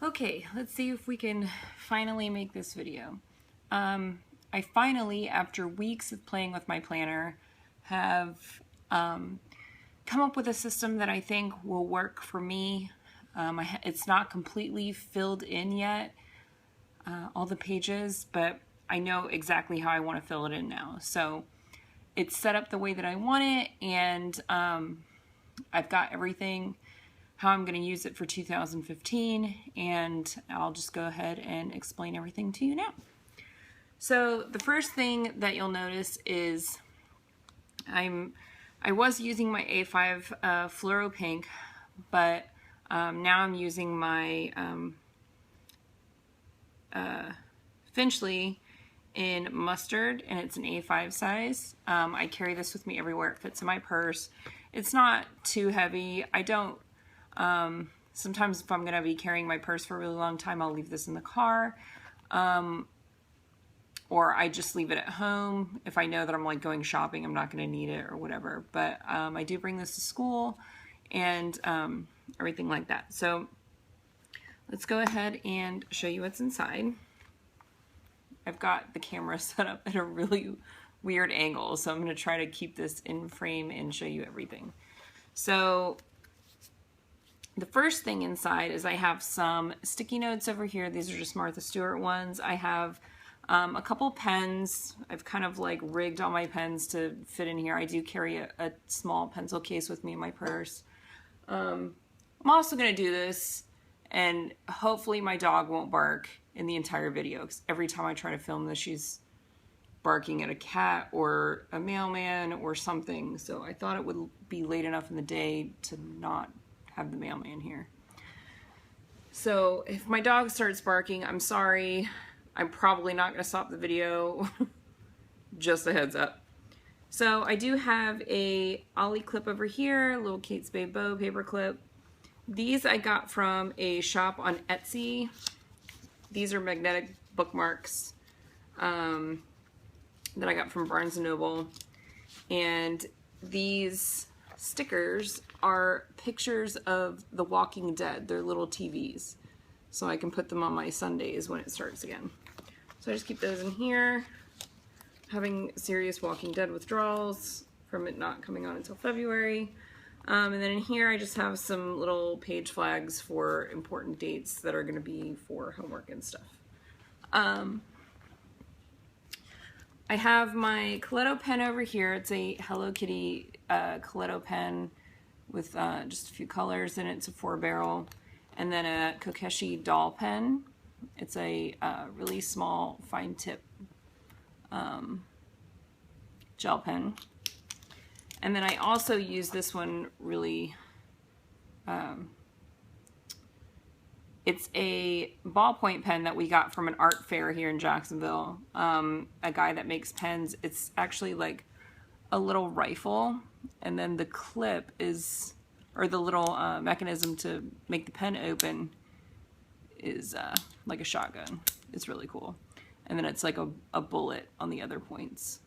Okay, let's see if we can finally make this video. I finally, after weeks of playing with my planner, have come up with a system that I think will work for me. It's not completely filled in yet, all the pages, but I know exactly how I want to fill it in now. So it's set up the way that I want it, and I've got everything, how I'm going to use it for 2015, and I'll just go ahead and explain everything to you now. So the first thing that you'll notice is I was using my A5 Fluoro Pink, but now I'm using my Finchley in Mustard, and it's an A5 size. I carry this with me everywhere. It fits in my purse. It's not too heavy. I don't, sometimes if I'm going to be carrying my purse for a really long time, I'll leave this in the car. Or I just leave it at home. If I know that I'm like going shopping, I'm not going to need it or whatever. But I do bring this to school and everything like that. So let's go ahead and show you what's inside. I've got the camera set up at a really weird angle, so I'm going to try to keep this in frame and show you everything. So the first thing inside is I have some sticky notes over here. These are just Martha Stewart ones. I have a couple pens. I've kind of like rigged all my pens to fit in here. I do carry a small pencil case with me in my purse. I'm also going to do this, and hopefully my dog won't bark in the entire video, because every time I try to film this, she's barking at a cat or a mailman or something. So I thought it would be late enough in the day to not have the mailman here. So if my dog starts barking, I'm sorry. I'm probably not going to stop the video. Just a heads up. So I do have a Ollie clip over here, a little Kate Spade bow paper clip. These I got from a shop on Etsy. These are magnetic bookmarks that I got from Barnes & Noble. And these stickers are pictures of The Walking Dead. They're little TVs. So I can put them on my Sundays when it starts again. So I just keep those in here. Having serious Walking Dead withdrawals from it not coming on until February. And then in here I just have some little page flags for important dates that are going to be for homework and stuff. I have my Coletto pen over here. It's a Hello Kitty Coletto pen with just a few colors, and it's a 4-barrel. And then a Kokeshi doll pen. It's a really small fine tip gel pen. And then I also use this one really, it's a ballpoint pen that we got from an art fair here in Jacksonville. A guy that makes pens. It's actually like a little rifle, and then the clip is, or the little mechanism to make the pen open is like a shotgun. It's really cool. And then it's like a bullet on the other points.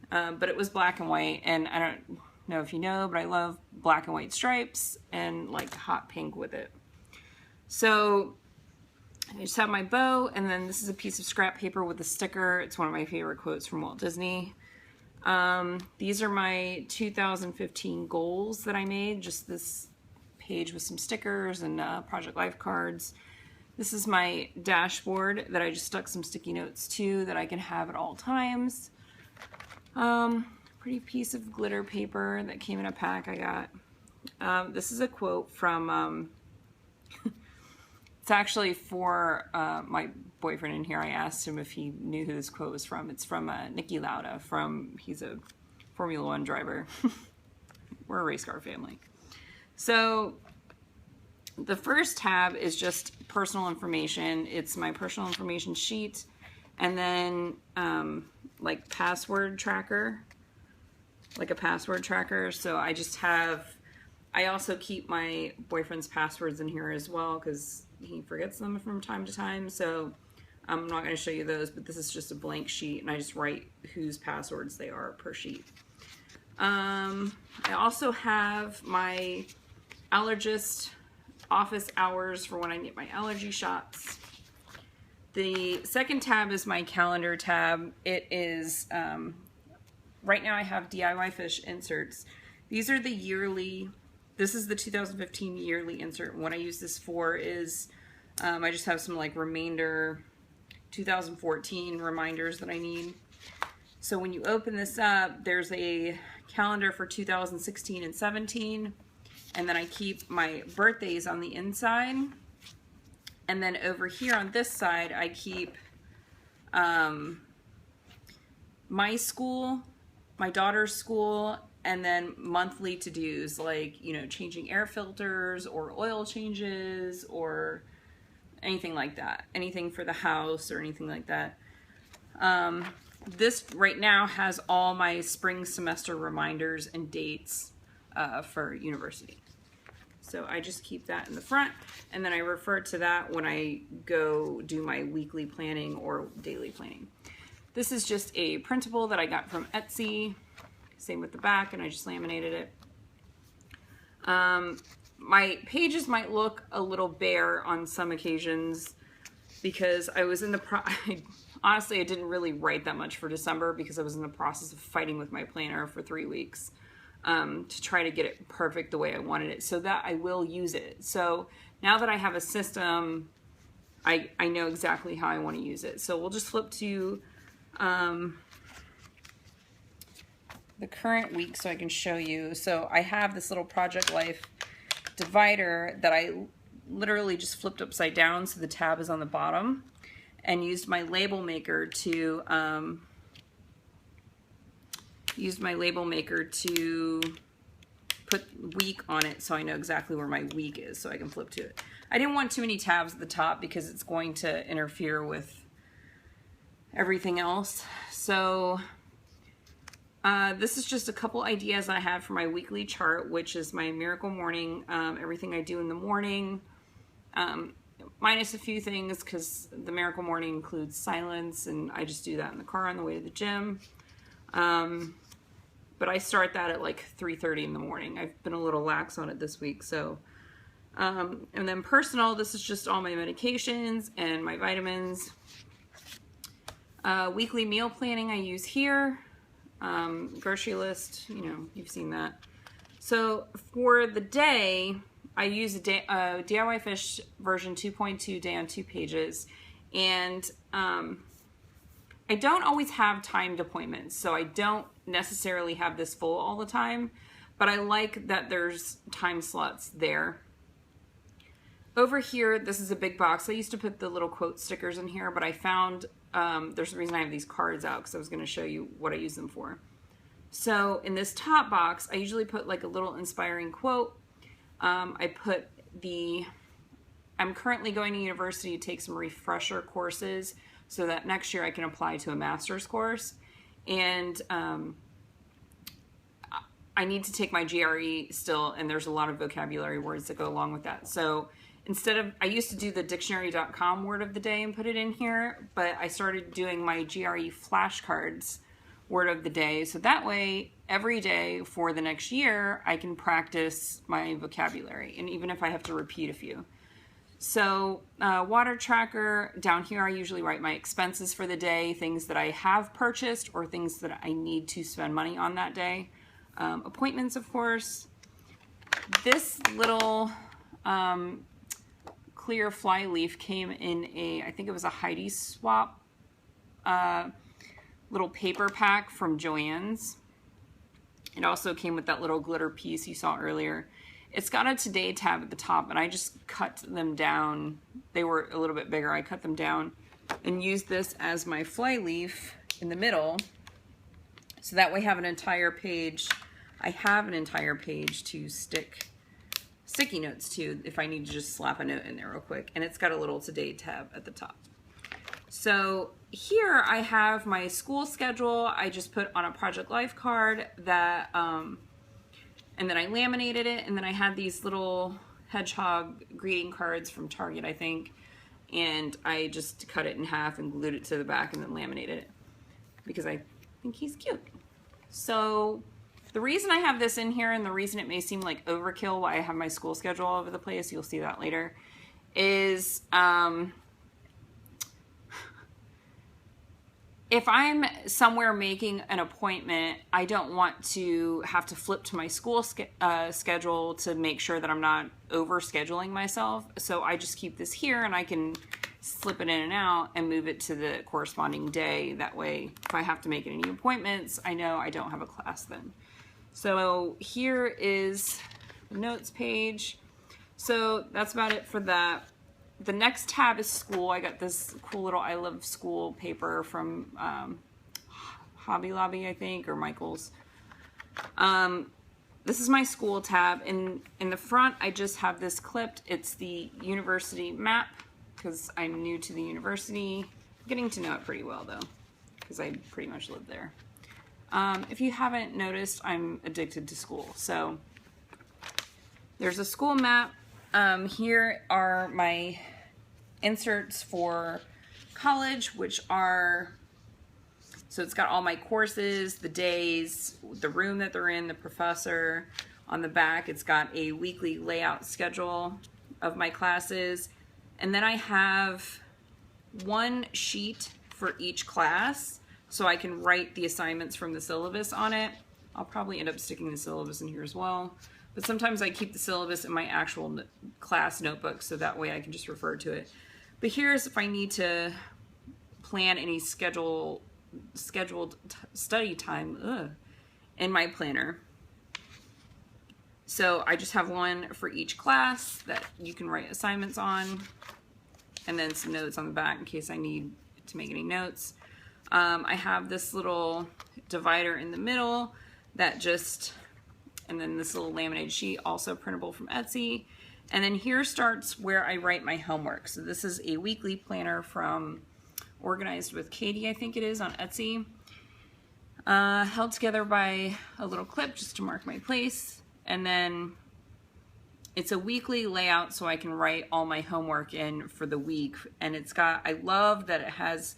But it was black and white, and I don't know if you know, but I love black and white stripes and like hot pink with it. So I just have my bow, and then this is a piece of scrap paper with a sticker. It's one of my favorite quotes from Walt Disney. These are my 2015 goals that I made, just this page with some stickers and Project Life cards. This is my dashboard that I just stuck some sticky notes to that I can have at all times. Pretty piece of glitter paper that came in a pack I got. This is a quote from, it's actually for my boyfriend in here. I asked him if he knew who this quote was from. It's from Niki Lauda, he's a Formula One driver. We're a race car family. So the first tab is just personal information. It's my personal information sheet, and then like password tracker, like a password tracker. So I just have, I also keep my boyfriend's passwords in here as well, because he forgets them from time to time. So I'm not going to show you those, but this is just a blank sheet, and I just write whose passwords they are per sheet. I also have my allergist office hours for when I get my allergy shots. The second tab is my calendar tab. It is, right now I have DIY fish inserts. These are the yearly, this is the 2015 yearly insert. What I use this for is, I just have some like remainder 2014 reminders that I need. So when you open this up, there's a calendar for 2016 and 17, and then I keep my birthdays on the inside. And then over here on this side, I keep my school, my daughter's school, and then monthly to-dos like, you know, changing air filters or oil changes or anything like that. Anything for the house or anything like that. This right now has all my spring semester reminders and dates for university. So I just keep that in the front, and then I refer to that when I go do my weekly planning or daily planning. This is just a printable that I got from Etsy. Same with the back, and I just laminated it. My pages might look a little bare on some occasions because I was in the honestly, I didn't really write that much for December because I was in the process of fighting with my planner for 3 weeks. To try to get it perfect the way I wanted it so that I will use it. So now that I have a system, I know exactly how I want to use it. So we'll just flip to the current week so I can show you. So I have this little Project Life divider that I literally just flipped upside down so the tab is on the bottom, and used my label maker to put week on it so I know exactly where my week is so I can flip to it. I didn't want too many tabs at the top because it's going to interfere with everything else. So this is just a couple ideas I had for my weekly chart, which is my miracle morning, everything I do in the morning, minus a few things because the miracle morning includes silence, and I just do that in the car on the way to the gym. But I start that at like 3:30 in the morning. I've been a little lax on it this week. So, and then personal, this is just all my medications and my vitamins. Weekly meal planning I use here. Grocery list, you know, you've seen that. So for the day, I use a DIY Fish version 2.2 day on 2 pages. And I don't always have timed appointments, so I don't necessarily have this full all the time, but I like that there's time slots there. Over here, this is a big box. I used to put the little quote stickers in here, but I found there's a reason I have these cards out because I was going to show you what I use them for. So in this top box, I usually put like a little inspiring quote. I put I'm currently going to university to take some refresher courses so that next year I can apply to a master's course. And I need to take my GRE still, and there's a lot of vocabulary words that go along with that. So instead of, I used to do the dictionary.com word of the day and put it in here, but I started doing my GRE flashcards word of the day. So that way, every day for the next year, I can practice my vocabulary, and even if I have to repeat a few. So water tracker, down here I usually write my expenses for the day, things that I have purchased or things that I need to spend money on that day. Appointments, of course. This little clear fly leaf came in I think it was a Heidi Swap little paper pack from Joann's. It also came with that little glitter piece you saw earlier. It's got a today tab at the top, and I just cut them down. They were a little bit bigger. I cut them down and used this as my fly leaf in the middle. So that way I have an entire page. I have an entire page to stick sticky notes to if I need to just slap a note in there real quick. And it's got a little today tab at the top. So here I have my school schedule. I just put on a Project Life card that, and then I laminated it, and then I had these little hedgehog greeting cards from Target, I think, and I just cut it in half and glued it to the back and then laminated it because I think he's cute. So The reason I have this in here, and the reason it may seem like overkill why I have my school schedule all over the place, you'll see that later, is if I'm somewhere making an appointment, I don't want to have to flip to my school schedule to make sure that I'm not over scheduling myself. So I just keep this here, and I can slip it in and out and move it to the corresponding day. That way, if I have to make any appointments, I know I don't have a class then. So here is the notes page. So that's about it for that. The next tab is school. I got this cool little I Love School paper from Hobby Lobby, I think, or Michael's. This is my school tab. In the front, I just have this clipped. It's the university map, because I'm new to the university. I'm getting to know it pretty well, though, because I pretty much live there. If you haven't noticed, I'm addicted to school. So there's a school map. Here are my inserts for college, which are, so it's got all my courses, the days, the room that they're in, the professor. On the back, it's got a weekly layout schedule of my classes. And then I have one sheet for each class, so I can write the assignments from the syllabus on it. I'll probably end up sticking the syllabus in here as well. But sometimes I keep the syllabus in my actual class notebook, so that way I can just refer to it. But here's if I need to plan any scheduled study time in my planner. So I just have one for each class that you can write assignments on, and then some notes on the back in case I need to make any notes. I have this little divider in the middle that just, and then this little laminated sheet, also printable from Etsy. And then here starts where I write my homework. So this is a weekly planner from Organized with Katie, I think it is, on Etsy. Held together by a little clip just to mark my place. And then it's a weekly layout so I can write all my homework in for the week. And it's got, I love that it has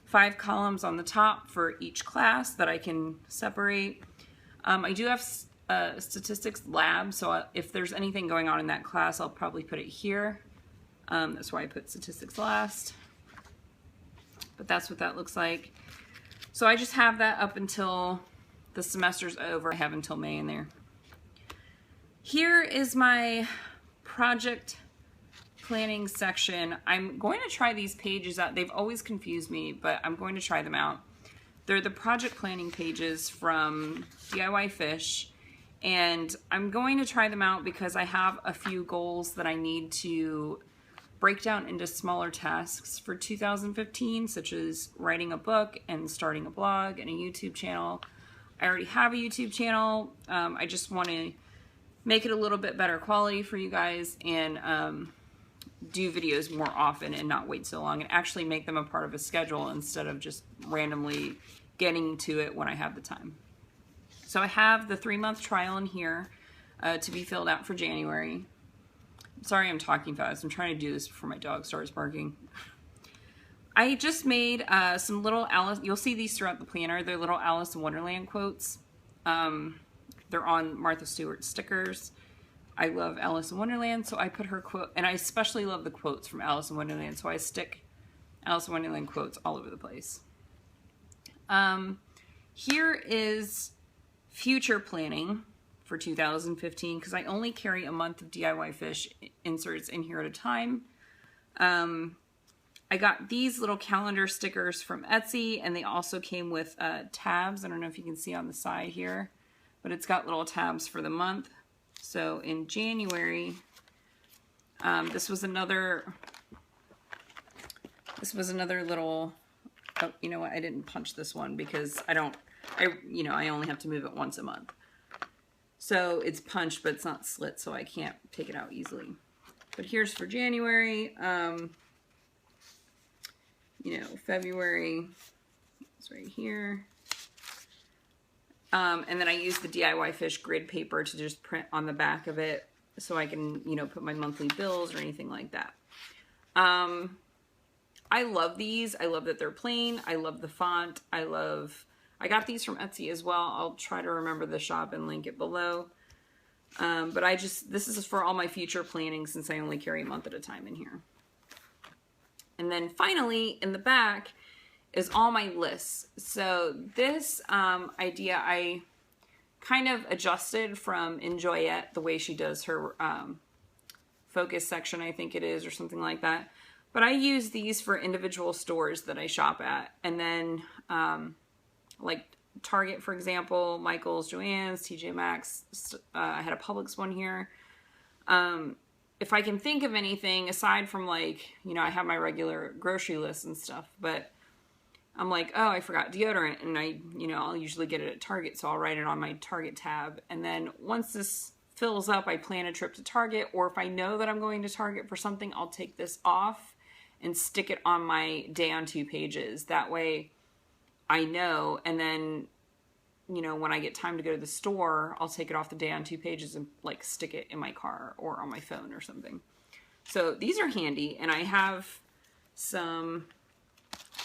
5 columns on the top for each class that I can separate. I do have statistics lab, so if there's anything going on in that class, I'll probably put it here. That's why I put statistics last. But that's what that looks like. So I just have that up until the semester's over. I have until May in there. Here is my project planning section. I'm going to try these pages out. They've always confused me, but I'm going to try them out. They're the project planning pages from DIY Fish, and I'm going to try them out because I have a few goals that I need to break down into smaller tasks for 2015, such as writing a book and starting a blog and a YouTube channel. I already have a YouTube channel. I just want to make it a little bit better quality for you guys and do videos more often and not wait so long, and actually make them a part of a schedule instead of just randomly getting to it when I have the time. So I have the 3-month trial in here to be filled out for January. Sorry I'm talking fast. I'm trying to do this before my dog starts barking. I just made some little Alice, you'll see these throughout the planner, they're little Alice in Wonderland quotes. They're on Martha Stewart stickers. I love Alice in Wonderland, so I put her quote, and I especially love the quotes from Alice in Wonderland, so I stick Alice in Wonderland quotes all over the place. Here is future planning for 2015, because I only carry a month of DIY Fish inserts in here at a time. I got these little calendar stickers from Etsy, and they also came with tabs. I don't know if you can see on the side here, but it's got little tabs for the month. So in January, this was another little, oh, you know what, I didn't punch this one because I only have to move it once a month. So it's punched, but it's not slit, so I can't take it out easily. But here's for January, February, it's right here. And then I use the DIY Fish grid paper to just print on the back of it so I can, put my monthly bills or anything like that. I love these. I love that they're plain. I love the font. I love I got these from Etsy as well. I'll try to remember the shop and link it below. But this is for all my future planning since I only carry a month at a time in here. And then finally, in the back is all my lists. So this idea I kind of adjusted from Enjoyette, the way she does her focus section, I think it is, or something like that. But I use these for individual stores that I shop at. And then like Target, for example, Michael's, Joann's, TJ Maxx. I had a Publix one here. If I can think of anything aside from, like, you know, I have my regular grocery list and stuff, but I'm like, oh, I forgot deodorant, and I'll usually get it at Target, so I'll write it on my Target tab. And then once this fills up, I plan a trip to Target, or if I know that I'm going to Target for something, I'll take this off and stick it on my day on 2 pages. That way I know, and then, you know, when I get time to go to the store, I'll take it off the day on 2 pages and like stick it in my car or on my phone or something. So these are handy, and I have some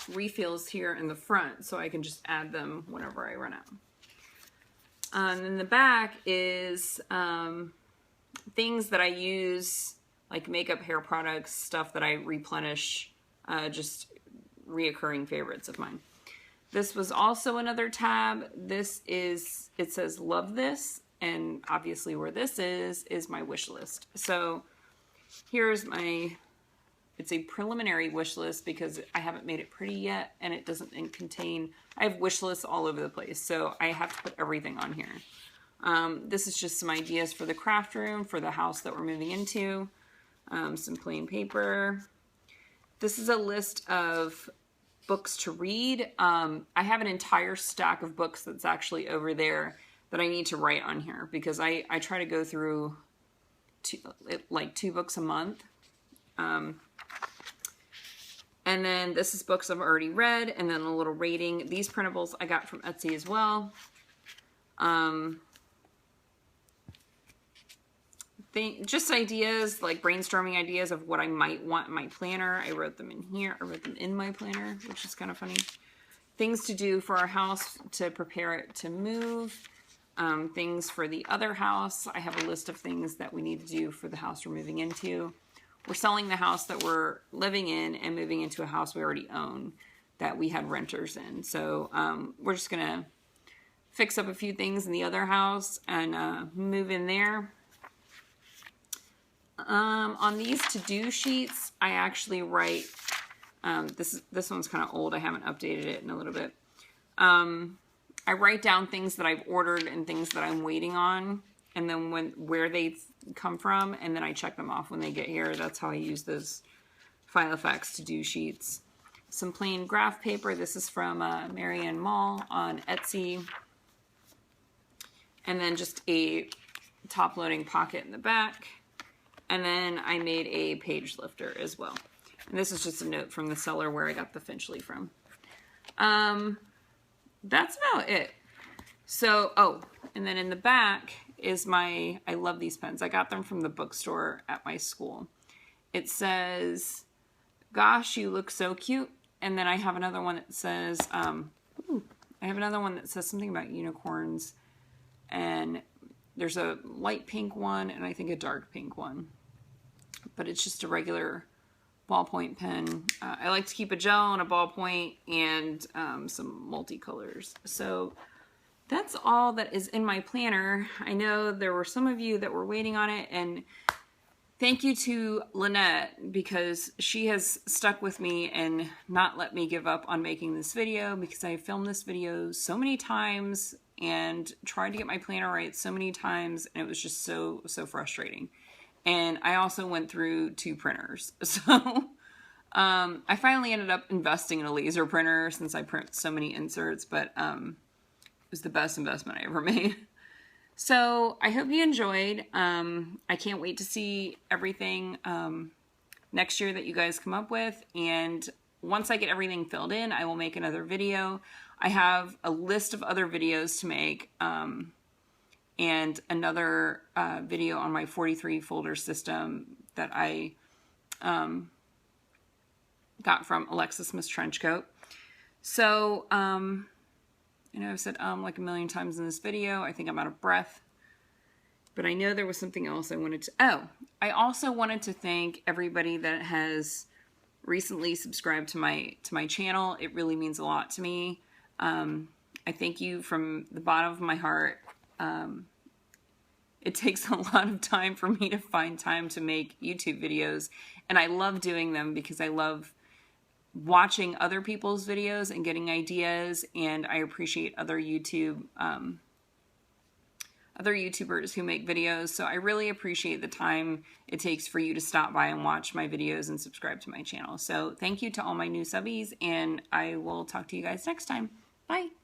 refills here in the front so I can just add them whenever I run out. And then the back is things that I use, like makeup, hair products, stuff that I replenish, just reoccurring favorites of mine. This was also another tab. This is, it says love this, and obviously where this is my wish list. So here's my, it's a preliminary wish list because I haven't made it pretty yet, and it doesn't contain, I have wish lists all over the place, so I have to put everything on here. This is just some ideas for the craft room, for the house that we're moving into. Some plain paper. This is a list of books to read. I have an entire stack of books that's actually over there that I need to write on here because I try to go through like 2 books a month. And then this is books I've already read, and then a little rating. These printables I got from Etsy as well. Just ideas, like brainstorming ideas of what I might want in my planner. I wrote them in here. I wrote them in my planner, which is kind of funny. Things to do for our house to prepare it to move. Things for the other house. I have a list of things that we need to do for the house we're moving into. We're selling the house that we're living in and moving into a house we already own that we had renters in. So we're just going to fix up a few things in the other house and move in there. On these to-do sheets, I actually write, this one's kind of old. I haven't updated it in a little bit. I write down things that I've ordered and things that I'm waiting on, and then where they come from, and then I check them off when they get here. That's how I use those Filofax to-do sheets. Some plain graph paper. This is from Marianne Mall on Etsy. And then just a top-loading pocket in the back. And then I made a page lifter as well. And this is just a note from the seller where I got the Finchley from. That's about it. So, oh, and then in the back is I love these pens. I got them from the bookstore at my school. It says, gosh, you look so cute. And then I have another one that says, something about unicorns. And there's a light pink one and I think a dark pink one. But it's just a regular ballpoint pen. I like to keep a gel and a ballpoint and some multicolors. So that's all that is in my planner. I know there were some of you that were waiting on it, and thank you to Lynette because she has stuck with me and not let me give up on making this video, because I filmed this video so many times and tried to get my planner right so many times, and it was just so frustrating. And I also went through 2 printers. So I finally ended up investing in a laser printer since I print so many inserts, but it was the best investment I ever made. So I hope you enjoyed. I can't wait to see everything next year that you guys come up with. And once I get everything filled in, I will make another video. I have a list of other videos to make. And another video on my 43 folder system that I got from Alexis Miss Trenchcoat. So I know I've said like a million times in this video. I think I'm out of breath. But I know there was something else I wanted to... Oh, I also wanted to thank everybody that has recently subscribed to my channel. It really means a lot to me. I thank you from the bottom of my heart. It takes a lot of time for me to find time to make YouTube videos, and I love doing them because I love watching other people's videos and getting ideas, and I appreciate other YouTubers who make videos. So I really appreciate the time it takes for you to stop by and watch my videos and subscribe to my channel. So thank you to all my new subbies, and I will talk to you guys next time. Bye.